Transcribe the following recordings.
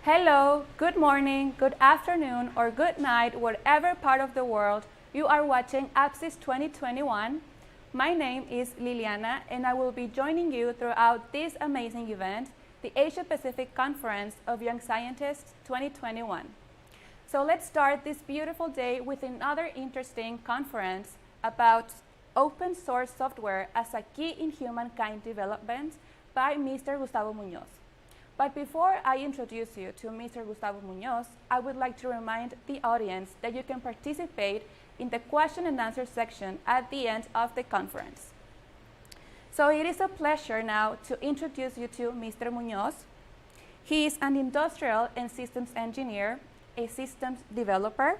Hello, good morning, good afternoon, or good night, whatever part of the world you are watching APCYS 2021. My name is Liliana, and I will be joining you throughout this amazing event, the Asia Pacific Conference of Young Scientists 2021. So let's start this beautiful day with another interesting conference about open source software as a key in humankind development by Mr. Gustavo Muñoz. But before I introduce you to Mr. Gustavo Muñoz, I would like to remind the audience that you can participate in the question and answer section at the end of the conference. So it is a pleasure now to introduce you to Mr. Muñoz. He is an industrial and systems engineer, a systems developer,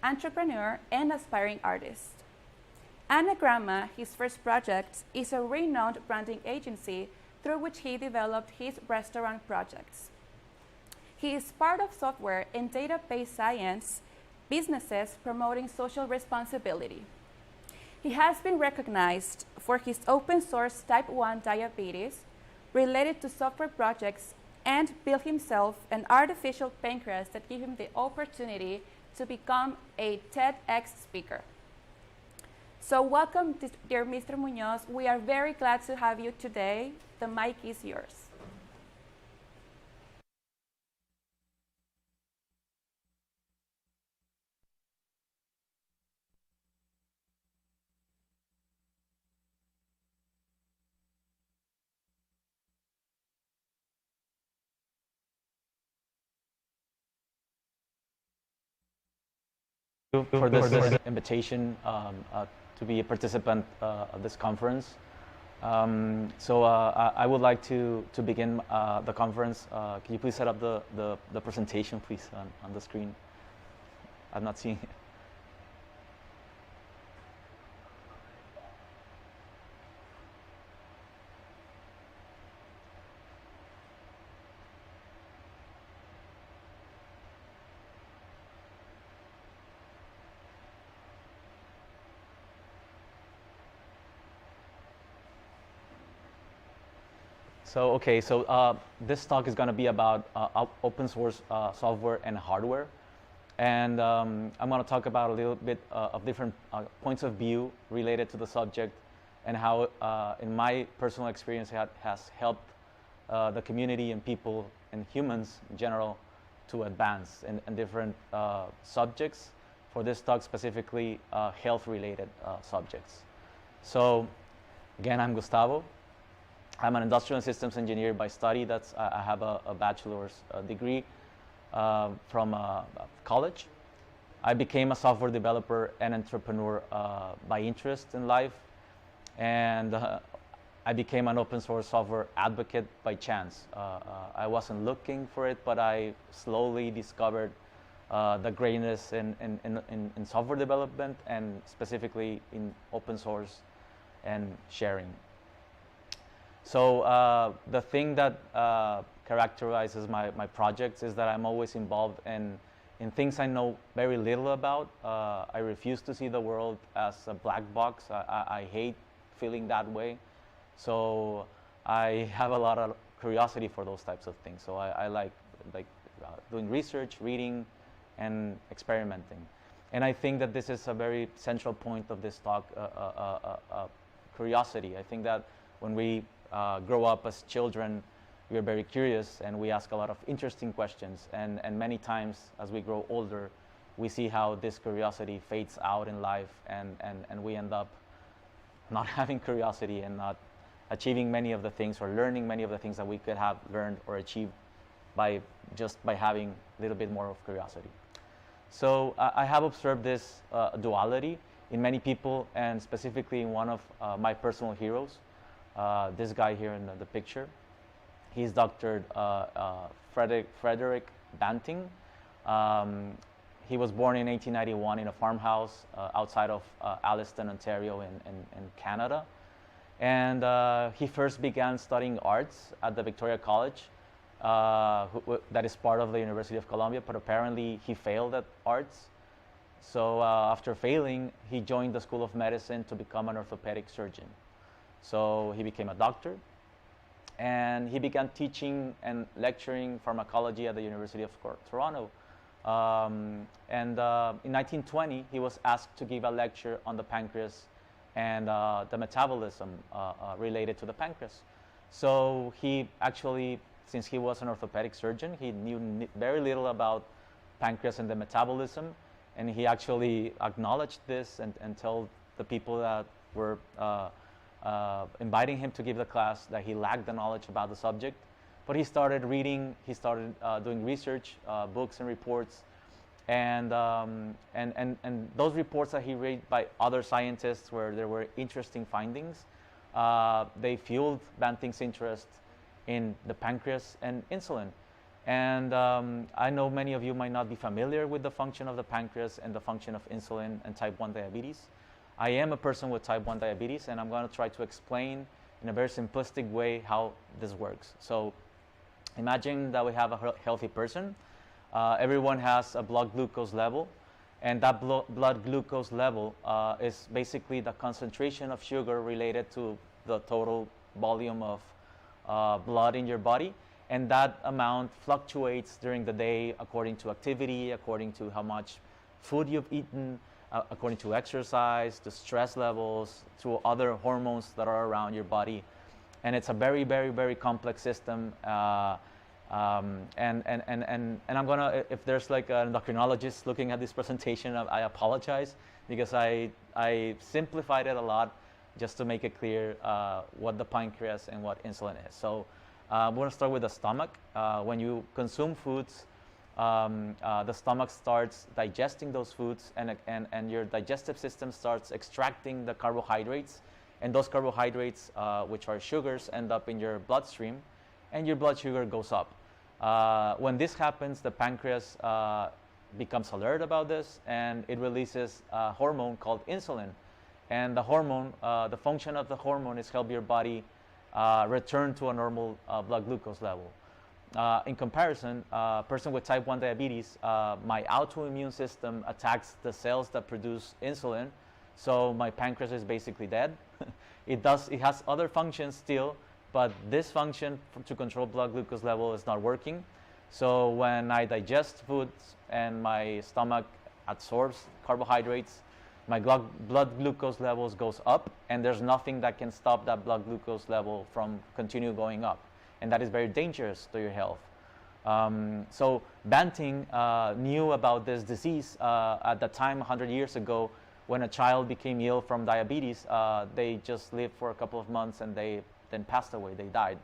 entrepreneur, and aspiring artist. Anagramma, his first project, is a renowned branding agency through which he developed his restaurant projects. He is part of software and database science businesses promoting social responsibility. He has been recognized for his open source type 1 diabetes related to software projects and built himself an artificial pancreas that gave him the opportunity to become a TEDx speaker. So welcome, dear Mr. Muñoz. We are very glad to have you today. The mic is yours. For this invitation to be a participant of this conference. I would like to begin the conference. Can you please set up the presentation, please, on the screen? I'm not seeing it. This talk is going to be about open source software and hardware. And I'm going to talk about a little bit of different points of view related to the subject and how, in my personal experience, has helped the community and people and humans in general to advance in different subjects. For this talk, specifically health-related subjects. So, again, I'm Gustavo. I'm an industrial and systems engineer by study. I have a bachelor's degree from college. I became a software developer and entrepreneur by interest in life, and I became an open source software advocate by chance. I wasn't looking for it, but I slowly discovered the greatness in software development and specifically in open source and sharing. So the thing that characterizes my projects is that I'm always involved in things I know very little about. I refuse to see the world as a black box. I hate feeling that way. So I have a lot of curiosity for those types of things. So I like doing research, reading, and experimenting. And I think that this is a very central point of this talk, curiosity. I think that when we grow up as children, we are very curious and we ask a lot of interesting questions. And many times as we grow older, we see how this curiosity fades out in life and we end up not having curiosity and not achieving many of the things or learning many of the things that we could have learned or achieved by having a little bit more of curiosity. So I have observed this duality in many people and specifically in one of my personal heroes. This guy here in the picture, he's Dr. Frederick Banting. He was born in 1891 in a farmhouse outside of Alliston, Ontario in Canada. And he first began studying arts at the Victoria College, that is part of the University of Columbia, but apparently he failed at arts. So after failing, he joined the School of Medicine to become an orthopedic surgeon. So he became a doctor, And he began teaching and lecturing pharmacology at the University of Toronto. In 1920, he was asked to give a lecture on the pancreas and the metabolism related to the pancreas. So he actually, since he was an orthopedic surgeon, he knew very little about pancreas and the metabolism, and he actually acknowledged this and told the people that were inviting him to give the class that he lacked the knowledge about the subject. But he started reading, he started doing research, books and reports, and those reports that he read by other scientists where there were interesting findings, they fueled Banting's interest in the pancreas and insulin. And I know many of you might not be familiar with the function of the pancreas and the function of insulin and type 1 diabetes. I am a person with type 1 diabetes, and I'm going to try to explain in a very simplistic way how this works. So imagine that we have a healthy person. Everyone has a blood glucose level, and that blood glucose level is basically the concentration of sugar related to the total volume of blood in your body. And that amount fluctuates during the day according to activity, according to how much food you've eaten, according to exercise, to stress levels, to other hormones that are around your body. And it's a very, very, very complex system. And I'm gonna, if there's like an endocrinologist looking at this presentation, I apologize, because I simplified it a lot just to make it clear what the pancreas and what insulin is. So I'm going to start with the stomach. When you consume foods, the stomach starts digesting those foods, and your digestive system starts extracting the carbohydrates, and those carbohydrates, which are sugars, end up in your bloodstream, and your blood sugar goes up. When this happens, the pancreas becomes alert about this, and it releases a hormone called insulin. And the hormone, the function of the hormone is help your body return to a normal blood glucose level. In comparison, a person with type 1 diabetes, my autoimmune system attacks the cells that produce insulin, so my pancreas is basically dead. It has other functions still, but this function to control blood glucose level is not working. So when I digest foods and my stomach absorbs carbohydrates, my blood glucose levels goes up, and there's nothing that can stop that blood glucose level from continue going up. And that is very dangerous to your health. So Banting knew about this disease at the time 100 years ago. When a child became ill from diabetes, they just lived for a couple of months and they then passed away, they died.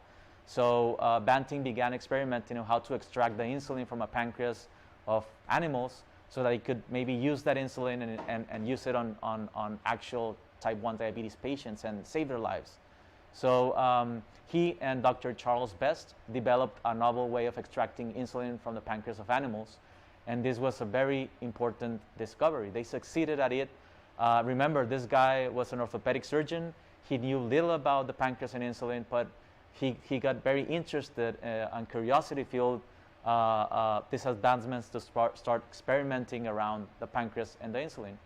So Banting began experimenting on how to extract the insulin from a pancreas of animals so that he could maybe use that insulin and use it on actual type 1 diabetes patients and save their lives. So he and Dr. Charles Best developed a novel way of extracting insulin from the pancreas of animals, and this was a very important discovery. They succeeded at it. Remember, this guy was an orthopedic surgeon. He knew little about the pancreas and insulin, but he got very interested and curiosity fueled these advancements to start experimenting around the pancreas and the insulin.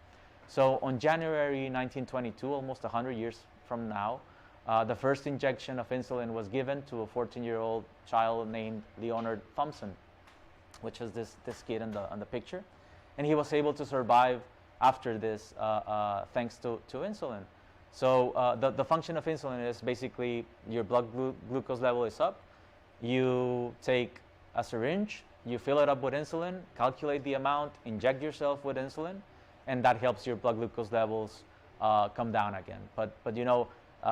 So on January 1922, almost 100 years from now, the first injection of insulin was given to a 14-year-old child named Leonard Thompson, which is this kid on the picture. And he was able to survive after this thanks to insulin. So the function of insulin is basically your blood glucose level is up. You take a syringe, you fill it up with insulin, calculate the amount, inject yourself with insulin, and that helps your blood glucose levels come down again. But you know,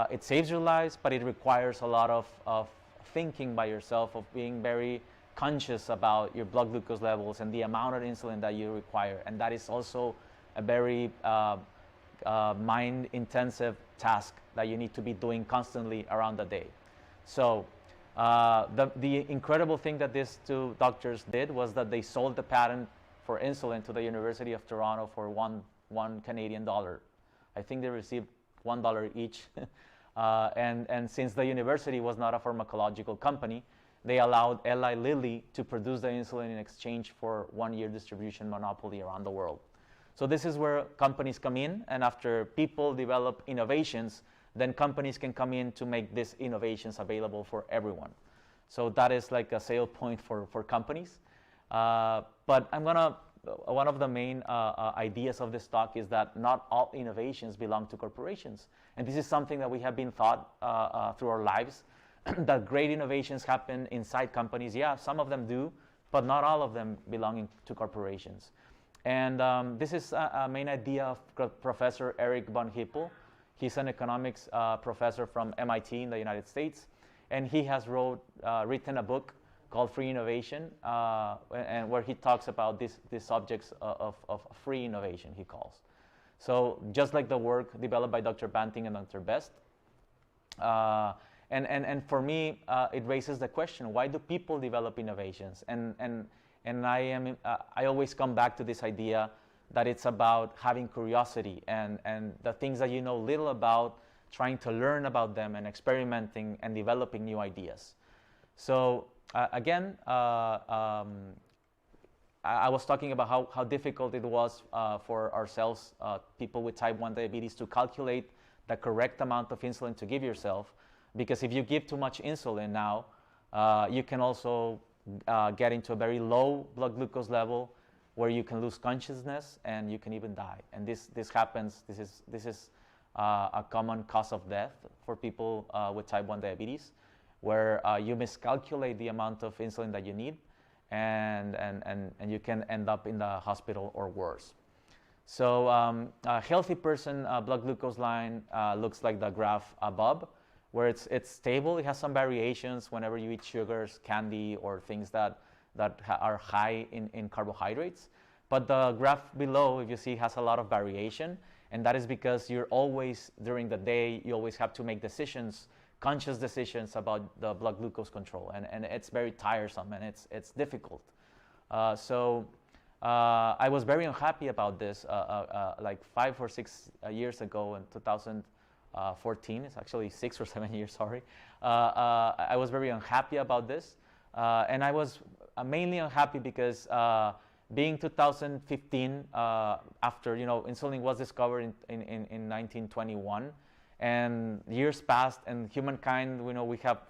it saves your lives, but it requires a lot of thinking by yourself, of being very conscious about your blood glucose levels and the amount of insulin that you require. And that is also a very mind-intensive task that you need to be doing constantly around the day. So the incredible thing that these two doctors did was that they sold the patent for insulin to the University of Toronto for one Canadian dollar. I think they received $1 each. And since the university was not a pharmacological company, they allowed Eli Lilly to produce the insulin in exchange for 1-year distribution monopoly around the world. So this is where companies come in, and after people develop innovations, then companies can come in to make these innovations available for everyone. So that is like a sale point for companies. But one of the main ideas of this talk is that not all innovations belong to corporations. And this is something that we have been taught through our lives, that great innovations happen inside companies. Yeah, some of them do, but not all of them belonging to corporations. And this is a main idea of Professor Eric von Hippel. He's an economics professor from MIT in the United States, and he has written a book called Free Innovation, and where he talks about these subjects of free innovation, he calls. So just like the work developed by Dr. Banting and Dr. Best, and for me, it raises the question: why do people develop innovations? And I always come back to this idea that it's about having curiosity and the things that you know little about, trying to learn about them and experimenting and developing new ideas. So again, I was talking about how difficult it was for ourselves, people with type 1 diabetes, to calculate the correct amount of insulin to give yourself. Because if you give too much insulin now, you can also get into a very low blood glucose level where you can lose consciousness and you can even die. And this happens, this is a common cause of death for people with type 1 diabetes, where you miscalculate the amount of insulin that you need, and you can end up in the hospital or worse. So a healthy person blood glucose line looks like the graph above, where it's stable. It has some variations whenever you eat sugars, candy, or things that are high in carbohydrates. But the graph below, if you see, has a lot of variation, and that is because you're always, during the day, you always have to make decisions, conscious decisions about the blood glucose control, and it's very tiresome and it's difficult. So I was very unhappy about this like 5 or 6 years ago in 2014. It's actually 6 or 7 years, sorry. I was very unhappy about this, and I was mainly unhappy because being 2015, after insulin was discovered in 1921, and years passed, and humankind, we have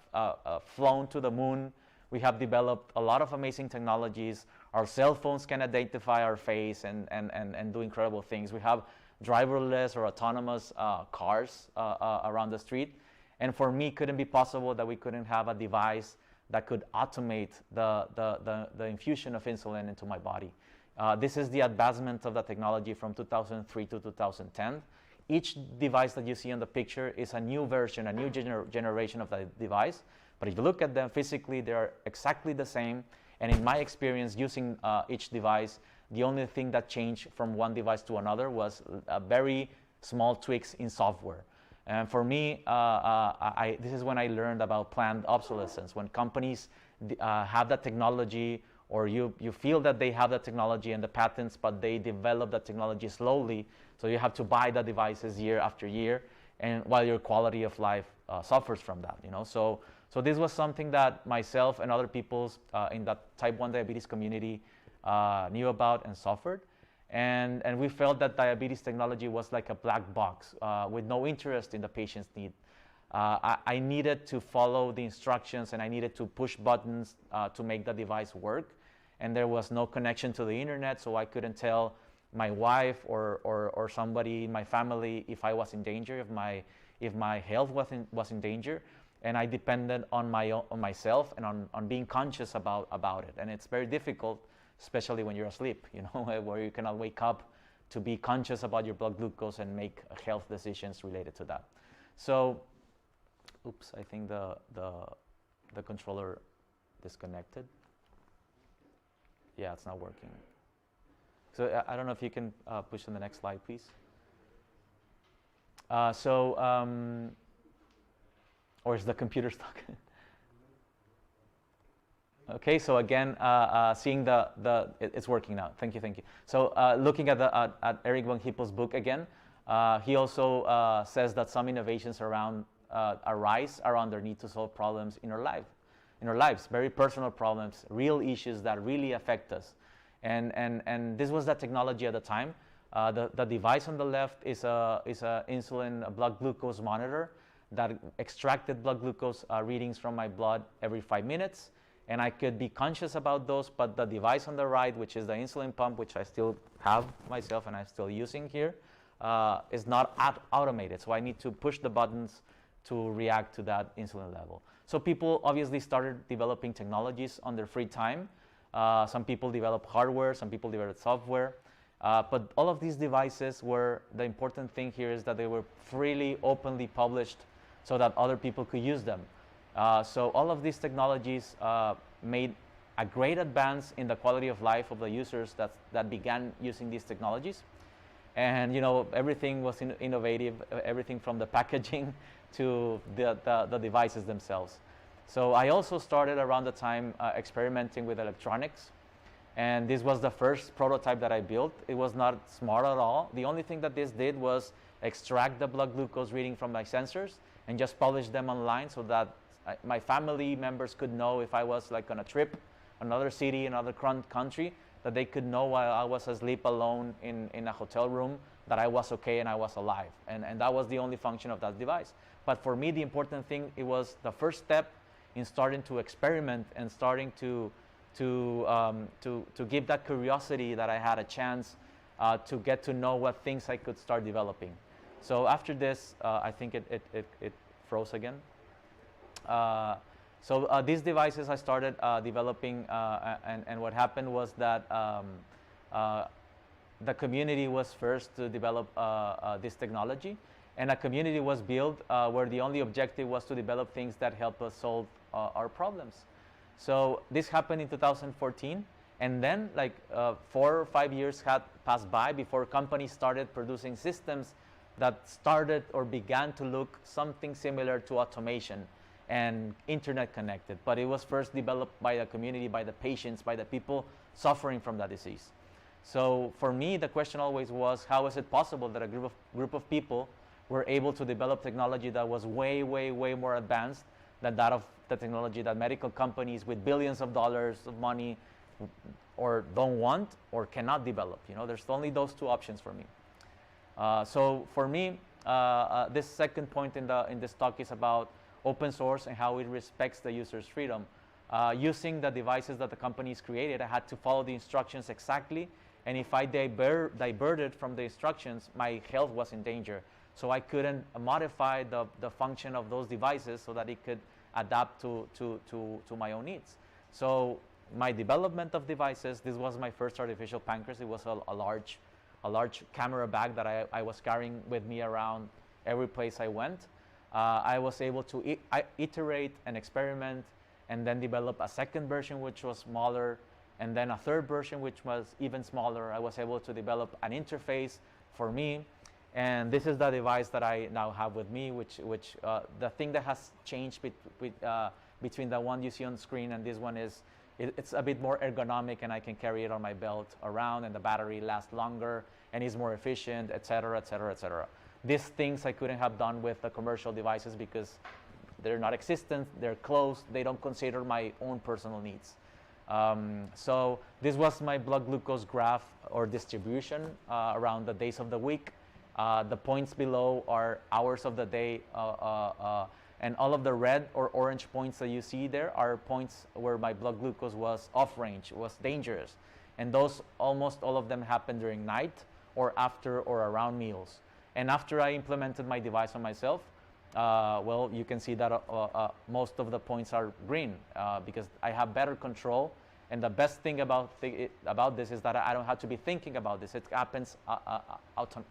flown to the moon. We have developed a lot of amazing technologies. Our cell phones can identify our face and do incredible things. We have driverless or autonomous cars around the street. And for me, it couldn't be possible that we couldn't have a device that could automate the infusion of insulin into my body. This is the advancement of the technology from 2003 to 2010. Each device that you see on the picture is a new version, a new generation of the device. But if you look at them physically, they are exactly the same. And in my experience using each device, the only thing that changed from one device to another was very small tweaks in software. And for me, this is when I learned about planned obsolescence. When companies have that technology, or you feel that they have the technology and the patents, but they develop the technology slowly, so you have to buy the devices year after year, and while your quality of life suffers from that. So this was something that myself and other people in that type 1 diabetes community knew about and suffered. And we felt that diabetes technology was like a black box with no interest in the patient's need. I needed to follow the instructions, and I needed to push buttons to make the device work. And there was no connection to the internet, so I couldn't tell my wife or somebody in my family if I was in danger, if my health was in danger. And I depended on myself and on being conscious about it. And it's very difficult, especially when you're asleep, where you cannot wake up to be conscious about your blood glucose and make health decisions related to that. So, oops, I think the controller disconnected. Yeah, it's not working. So I don't know if you can push to the next slide, please. Or is the computer stuck? Okay, so again, seeing it's working now. Thank you. So looking at Eric von Hippel's book again, he also says that some innovations arise around their need to solve problems in our lives, very personal problems, real issues that really affect us. And this was the technology at the time. The device on the left is a insulin blood glucose monitor that extracted blood glucose readings from my blood every 5 minutes. And I could be conscious about those, but the device on the right, which is the insulin pump, which I still have myself and I'm still using here, is not automated. So I need to push the buttons to react to that insulin level. So people obviously started developing technologies on their free time. Some people develop hardware, some people develop software. But all of these devices were, the important thing here is that they were freely, openly published so that other people could use them. So all of these technologies made a great advance in the quality of life of the users that began using these technologies. And everything was innovative, everything from the packaging to the devices themselves. So I also started around the time experimenting with electronics. And this was the first prototype that I built. It was not smart at all. The only thing that this did was extract the blood glucose reading from my sensors and just publish them online so that my family members could know if I was like on a trip, another city, another country, that they could know while I was asleep alone in a hotel room that I was okay and I was alive. And that was the only function of that device. But for me, the important thing, it was the first step in starting to experiment and starting to give that curiosity that I had a chance to get to know what things I could start developing. So after this, I think it froze again. So these devices I started developing, and what happened was that the community was first to develop this technology, and a community was built where the only objective was to develop things that help us solve our problems. So this happened in 2014, and then like 4 or 5 years had passed by before companies started producing systems that started or began to look something similar to automation and internet connected. But it was first developed by the community, by the patients, by the people suffering from that disease. So for me, the question always was, how is it possible that a group of people were able to develop technology that was way, way, way more advanced than that of the technology that medical companies with billions of dollars of money or don't want or cannot develop? There's only those two options for me. So for me, this second point in this talk is about open source and how it respects the user's freedom. Using the devices that the companies created, I had to follow the instructions exactly, and if I diverted from the instructions, my health was in danger. So I couldn't modify the function of those devices so that it could adapt to my own needs. So my development of devices, this was my first artificial pancreas. It was a large camera bag that I was carrying with me around every place I went. I was able to iterate and experiment and then develop a second version which was smaller, and then a third version which was even smaller. I was able to develop an interface for me, and this is the device that I now have with me, which the thing that has changed between the one you see on screen and this one is it's a bit more ergonomic, and I can carry it on my belt around, and the battery lasts longer and is more efficient, etc., etc., etc. These things I couldn't have done with the commercial devices because they're not existent, they're closed, they don't consider my own personal needs. So this was my blood glucose graph or distribution around the days of the week. The points below are hours of the day, and all of the red or orange points that you see there are points where my blood glucose was off range, was dangerous. And those, almost all of them happened during night or after or around meals. And after I implemented my device on myself, well, you can see that most of the points are green because I have better control. And the best thing about this is that I don't have to be thinking about this. It happens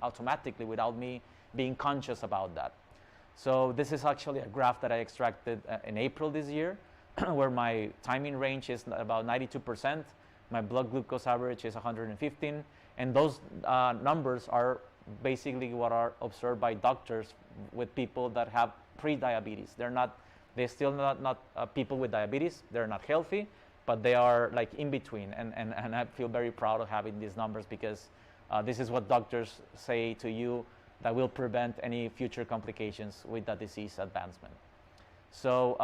automatically without me being conscious about that. So this is actually a graph that I extracted in April this year, where my timing range is about 92%. My blood glucose average is 115. And those numbers are basically what are observed by doctors with people that have pre-diabetes. They're still not people with diabetes. They're not healthy, but they are like in between. And I feel very proud of having these numbers because this is what doctors say to you that will prevent any future complications with the disease advancement. So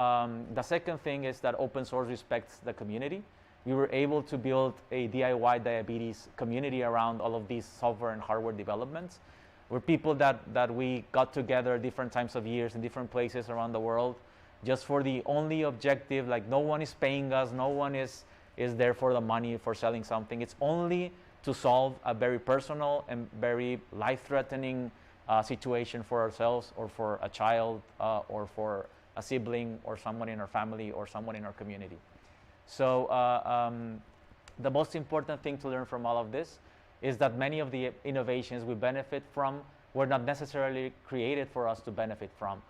the second thing is that open source respects the community. we were able to build a DIY diabetes community around all of these software and hardware developments. We're people that we got together different times of years in different places around the world, just for the only objective, like no one is paying us, no one is there for the money for selling something. It's only to solve a very personal and very life-threatening situation for ourselves or for a child or for a sibling or someone in our family or someone in our community. So the most important thing to learn from all of this is that many of the innovations we benefit from were not necessarily created for us to benefit from.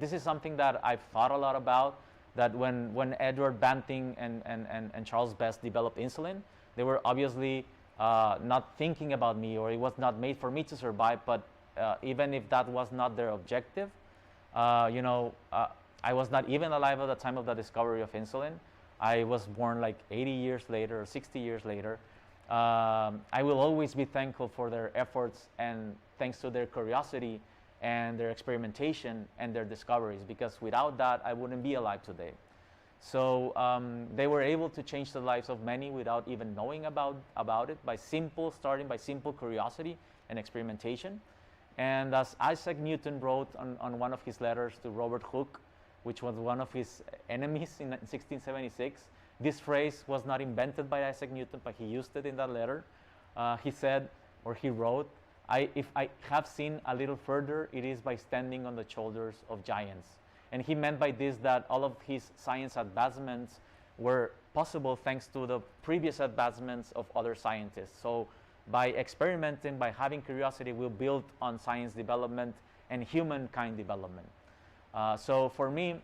This is something that I've thought a lot about, that when Edward Banting and Charles Best developed insulin, they were obviously not thinking about me, or it was not made for me to survive, but even if that was not their objective, I was not even alive at the time of the discovery of insulin. I was born like 80 years later or 60 years later. I will always be thankful for their efforts and thanks to their curiosity and their experimentation and their discoveries, because without that, I wouldn't be alive today. So they were able to change the lives of many without even knowing about it, starting by simple curiosity and experimentation. And as Isaac Newton wrote on one of his letters to Robert Hooke, which was one of his enemies in 1676, this phrase was not invented by Isaac Newton, but he used it in that letter. He said, or he wrote, if I have seen a little further, it is by standing on the shoulders of giants. And he meant by this that all of his science advancements were possible thanks to the previous advancements of other scientists. So by experimenting, by having curiosity, we'll build on science development and humankind development. So for me,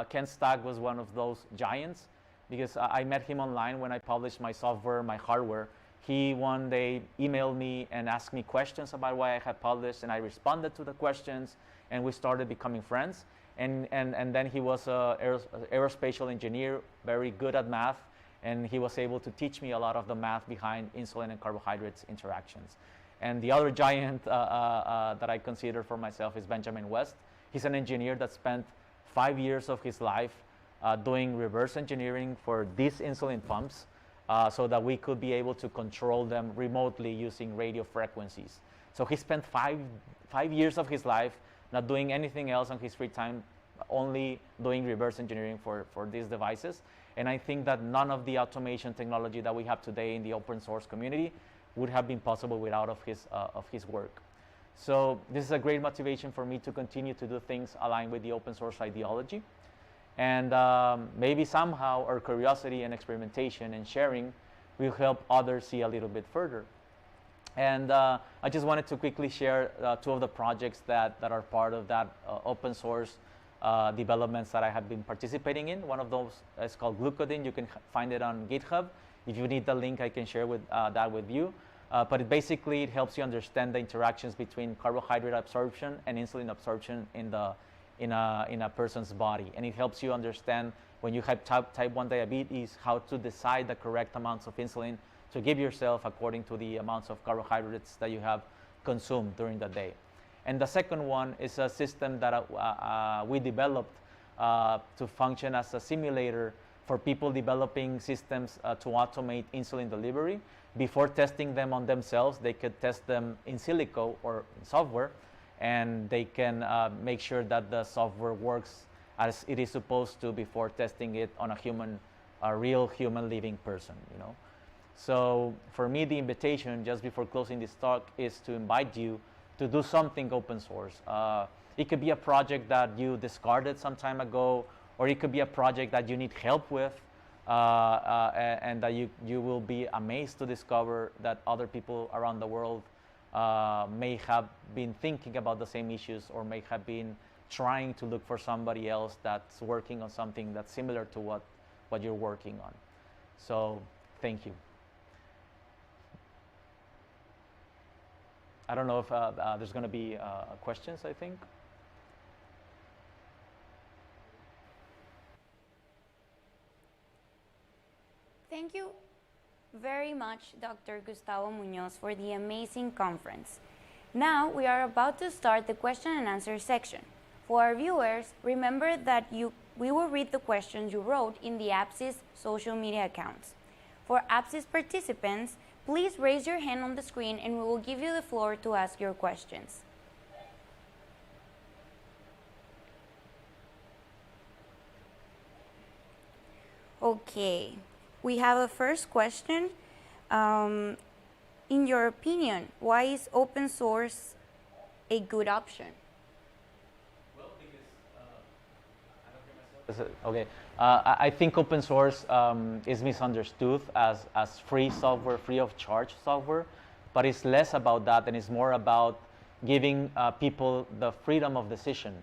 Ken Stagg was one of those giants, because I met him online when I published my software, my hardware. He one day emailed me and asked me questions about what I had published, and I responded to the questions, and we started becoming friends. And then he was an aerospatial engineer, very good at math, and he was able to teach me a lot of the math behind insulin and carbohydrates interactions. And the other giant that I consider for myself is Benjamin West. He's an engineer that spent 5 years of his life doing reverse engineering for these insulin pumps so that we could be able to control them remotely using radio frequencies. So he spent five years of his life not doing anything else on his free time, only doing reverse engineering for these devices. And I think that none of the automation technology that we have today in the open source community would have been possible without of his work. So this is a great motivation for me to continue to do things aligned with the open source ideology. And maybe somehow our curiosity and experimentation and sharing will help others see a little bit further. And I just wanted to quickly share two of the projects that are part of that open source developments that I have been participating in. One of those is called Glucodin. You can find it on GitHub. If you need the link, I can share that with you. But it helps you understand the interactions between carbohydrate absorption and insulin absorption in a person's body. And it helps you understand, when you have type 1 diabetes, how to decide the correct amounts of insulin to give yourself according to the amounts of carbohydrates that you have consumed during the day. And the second one is a system that we developed to function as a simulator for people developing systems to automate insulin delivery. Before testing them on themselves, they could test them in silico or in software, and they can make sure that the software works as it is supposed to before testing it on a real human living person, So for me, the invitation just before closing this talk is to invite you to do something open source. It could be a project that you discarded some time ago, or it could be a project that you need help with, and that you will be amazed to discover that other people around the world may have been thinking about the same issues, or may have been trying to look for somebody else that's working on something that's similar to what you're working on. So thank you. I don't know if there's going to be questions, I think. Thank you very much, Dr. Gustavo Muñoz, for the amazing conference. Now we are about to start the question and answer section. For our viewers, remember that you we will read the questions you wrote in the APCYS social media accounts. For APCYS participants, please raise your hand on the screen and we will give you the floor to ask your questions. Okay, we have a first question. In your opinion, why is open source a good option? Well, because okay, I think open source is misunderstood as free software, free of charge software, but it's less about that and it's more about giving people the freedom of decision.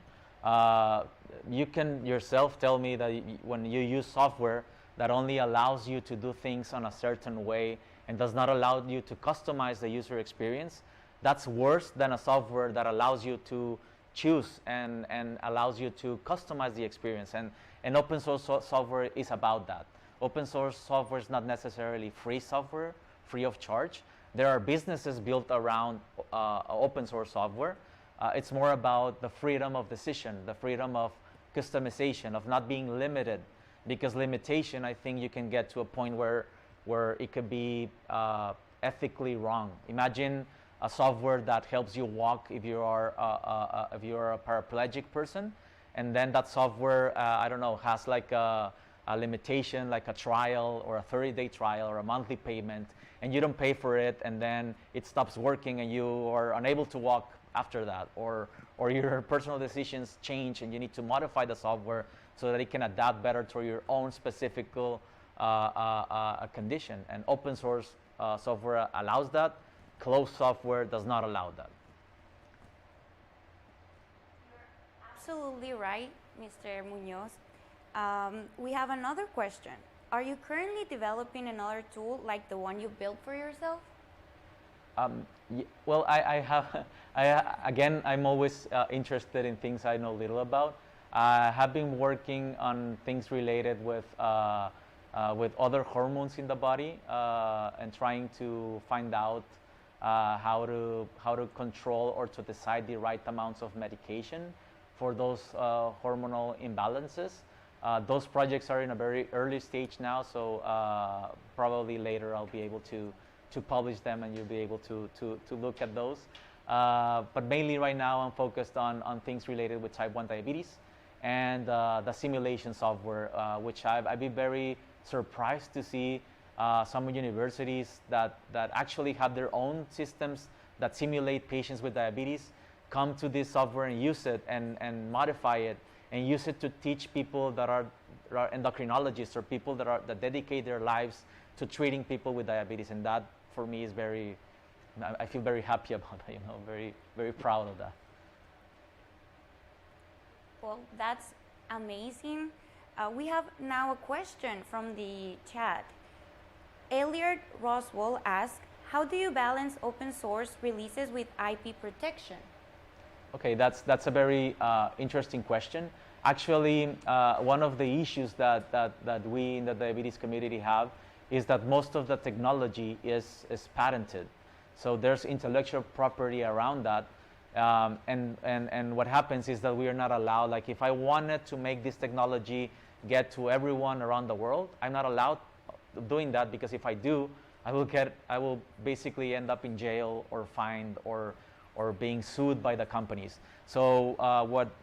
You can yourself tell me that when you use software that only allows you to do things on a certain way and does not allow you to customize the user experience, that's worse than a software that allows you to choose and allows you to customize the experience. And open source software is about that. Open source software is not necessarily free software, free of charge. There are businesses built around open source software. It's more about the freedom of decision, the freedom of customization, of not being limited. Because limitation, I think you can get to a point where it could be ethically wrong. Imagine a software that helps you walk if you are a paraplegic person, and then that software, I don't know, has like a limitation, like a trial or a 30-day trial or a monthly payment, and you don't pay for it, and then it stops working and you are unable to walk after that, or your personal decisions change and you need to modify the software so that it can adapt better to your own specific condition. And open source software allows that. Closed software does not allow that. You're absolutely right, Mr. Muñoz. We have another question. Are you currently developing another tool like the one you built for yourself? Well, I have. Again, I'm always interested in things I know little about. I have been working on things related with other hormones in the body and trying to find out how to control or to decide the right amounts of medication for those hormonal imbalances. Those projects are in a very early stage now, so probably later I'll be able to publish them and you'll be able to look at those. But mainly right now I'm focused on things related with type 1 diabetes and the simulation software, which I've been very surprised to see some universities that actually have their own systems that simulate patients with diabetes come to this software and use it and modify it and use it to teach people that are endocrinologists or people that dedicate their lives to treating people with diabetes. And that for me is I feel very happy about that, very, very proud of that. Well, that's amazing. We have now a question from the chat. Elliot Roswell asks, how do you balance open source releases with IP protection? Okay, that's a very interesting question. Actually, one of the issues that we in the diabetes community have is that most of the technology is patented. So there's intellectual property around that. And what happens is that we are not allowed, like if I wanted to make this technology get to everyone around the world, I'm not allowed doing that, because if I do, I will basically end up in jail or fined or being sued by the companies. So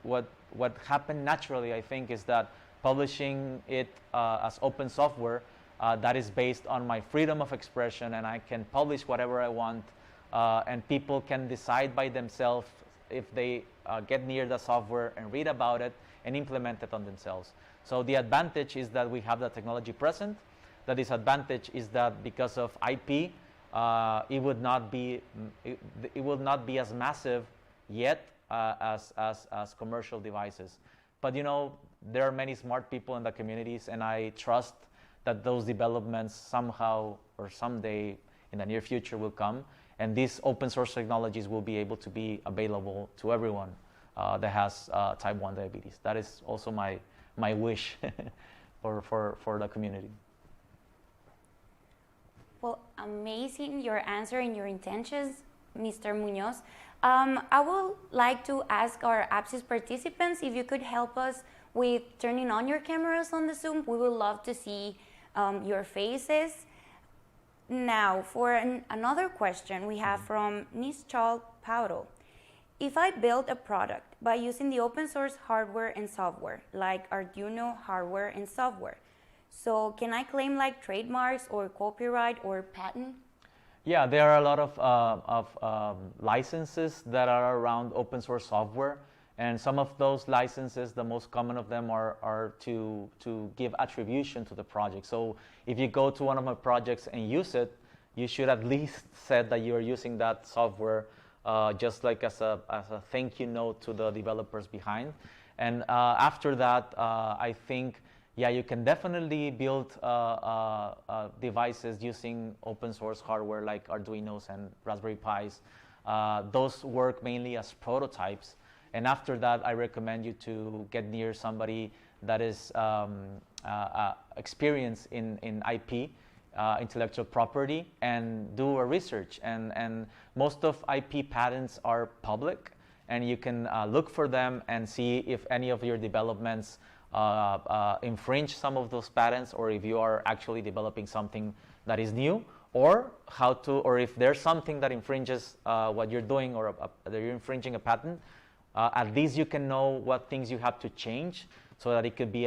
what happened naturally, I think, is that publishing it as open software that is based on my freedom of expression, and I can publish whatever I want, and people can decide by themselves if they get near the software and read about it and implement it on themselves. So the advantage is that we have the technology present. The disadvantage is that because of IP, it would not be as massive yet as commercial devices. But there are many smart people in the communities, and I trust that those developments somehow or someday in the near future will come, and these open source technologies will be able to be available to everyone that has type 1 diabetes. That is also my wish for the community. Well, amazing your answer and your intentions, Mr. Muñoz. I would like to ask our APCYS participants if you could help us with turning on your cameras on the Zoom. We would love to see your faces. Now, for another question we have from Nischal Paulo. If I build a product by using the open source hardware and software, like Arduino hardware and software, so can I claim like trademarks or copyright or patent? Yeah, there are a lot of licenses that are around open source software, and some of those licenses, the most common of them are to give attribution to the project. So if you go to one of my projects and use it, you should at least say that you're using that software just like as a thank you note to the developers behind. And after that, I think, yeah, you can definitely build devices using open source hardware like Arduinos and Raspberry Pis. Those work mainly as prototypes. And after that, I recommend you to get near somebody that is experienced in IP, intellectual property, and do a research. And most of IP patents are public, and you can look for them and see if any of your developments infringe some of those patents, or if you are actually developing something that is new, or if there's something that infringes what you're doing, or that you're infringing a patent. At least you can know what things you have to change so that it could be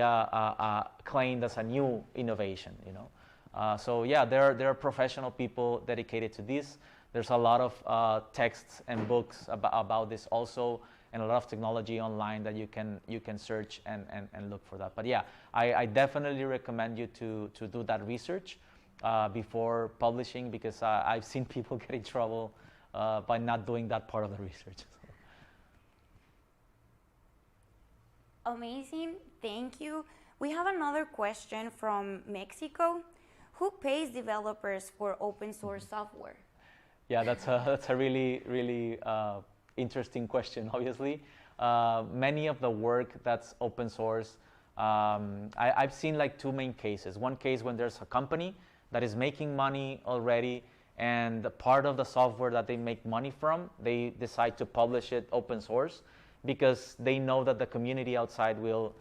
claimed as a new innovation, you know. So yeah, there are professional people dedicated to this. There's a lot of texts and books about this also, and a lot of technology online that you can search and look for that. But yeah, I definitely recommend you to do that research before publishing, because I've seen people get in trouble by not doing that part of the research. Amazing, thank you. We have another question from Mexico. Who pays developers for open source software? Yeah, that's a really interesting question. Obviously, many of the work that's open source, I've seen like two main cases. One case when there's a company that is making money already, and part of the software that they make money from, they decide to publish it open source, because they know that the community outside will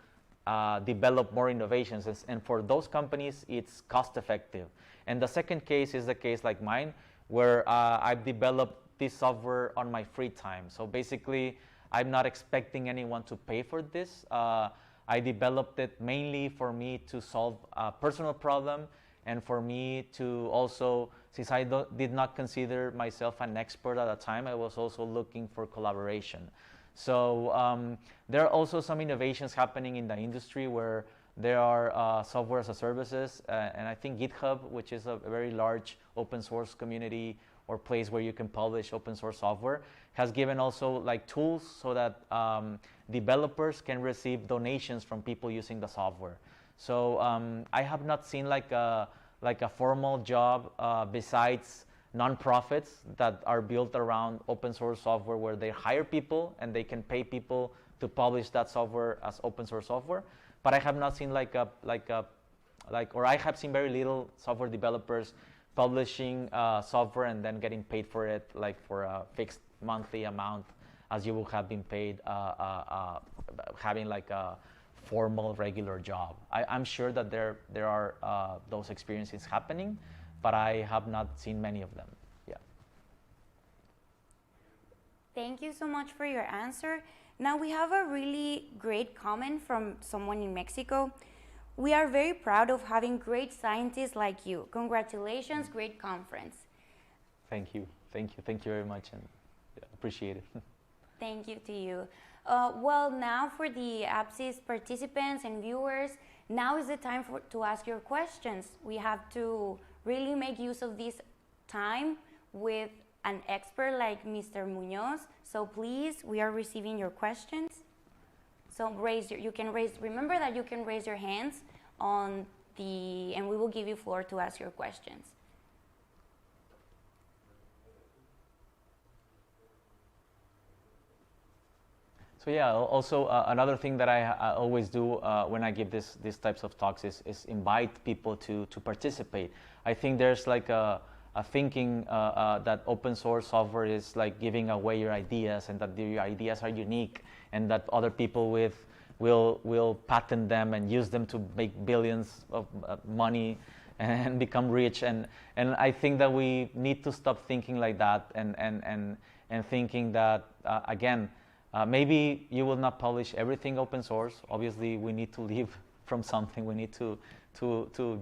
develop more innovations, and for those companies it's cost effective. And the second case is the case like mine, where I've developed this software on my free time. So basically, I'm not expecting anyone to pay for this. I developed it mainly for me to solve a personal problem, and for me to also, since I did not consider myself an expert at the time, I was also looking for collaboration. So there are also some innovations happening in the industry where there are software as a services, and I think GitHub, which is a very large open source community or place where you can publish open source software, has given also like tools so that developers can receive donations from people using the software. So I have not seen like a formal job besides nonprofits that are built around open source software, where they hire people and they can pay people to publish that software as open source software. But I have not seen or I have seen very little software developers publishing software and then getting paid for it, like for a fixed monthly amount, as you would have been paid having like a formal regular job. I'm sure that there are those experiences happening, but I have not seen many of them. Yeah. Thank you so much for your answer. Now we have a really great comment from someone in Mexico. We are very proud of having great scientists like you. Congratulations, great conference. Thank you. Thank you. Thank you very much, and appreciate it. Thank you to you. Well, now for the APCYS participants and viewers, now is the time to ask your questions. We have to really make use of this time with an expert like Mr. Muñoz. So please, we are receiving your questions. So remember that you can raise your hands and we will give you floor to ask your questions. So yeah, also another thing that I always do when I give these types of talks is invite people to participate. I think there's like a thinking that open source software is like giving away your ideas, and that your ideas are unique, and that other people with we'll patent them and use them to make billions of money and become rich. And I think that we need to stop thinking like that and thinking that, again, maybe you will not publish everything open source. Obviously, we need to live from something. We need to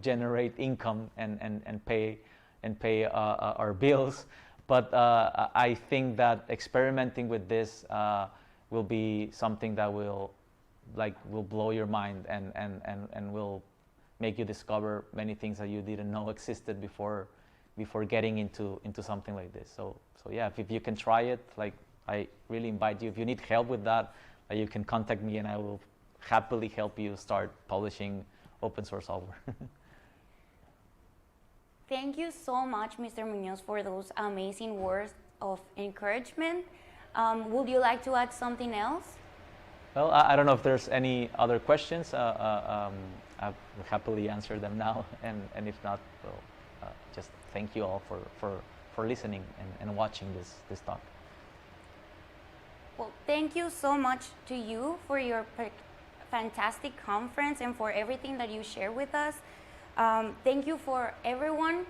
generate income and pay our bills. But I think that experimenting with this will be something that will blow your mind and will make you discover many things that you didn't know existed before getting into something like this. So yeah, if you can try it, like, I really invite you. If you need help with that, you can contact me and I will happily help you start publishing open source software. Thank you so much, Mr. Muñoz, for those amazing words of encouragement. Would you like to add something else? Well, I don't know if there's any other questions. I will happily answer them now, and if not, well, just thank you all for listening and watching this talk. Well, thank you so much to you for your fantastic conference and for everything that you share with us. Thank you for everyone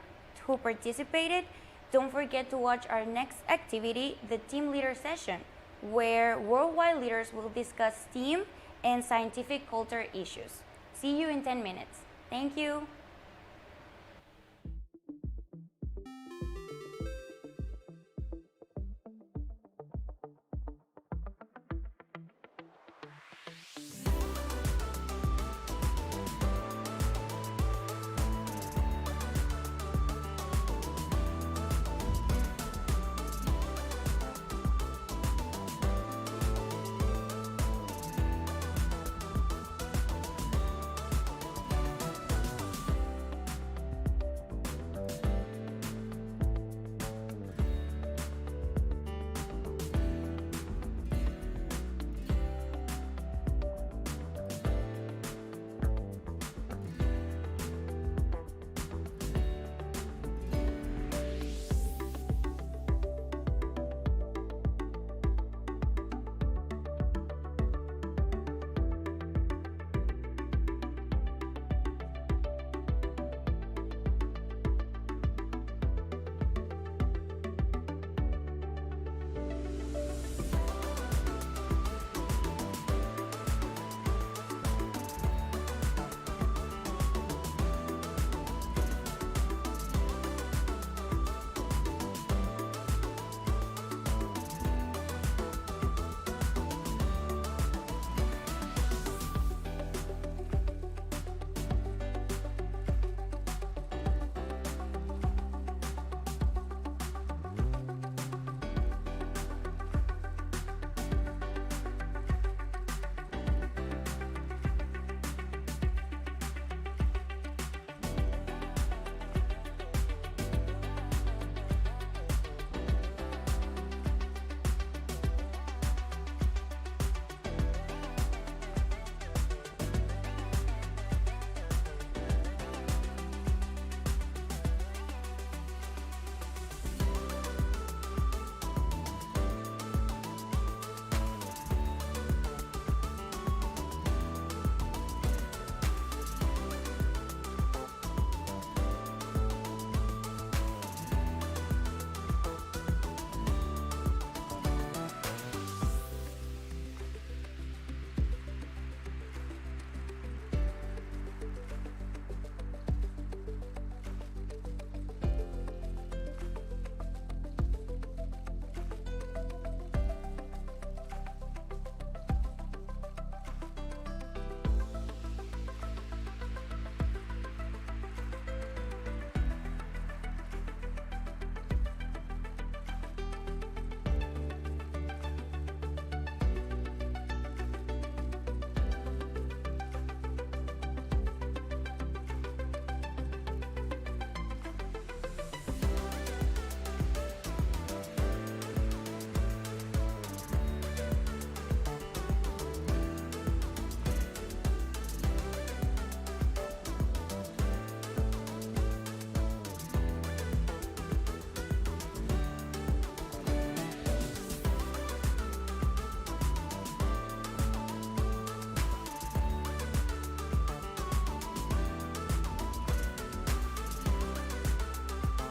who participated. Don't forget to watch our next activity, the Team Leader Session, where worldwide leaders will discuss STEAM and scientific culture issues. See you in 10 minutes. Thank you.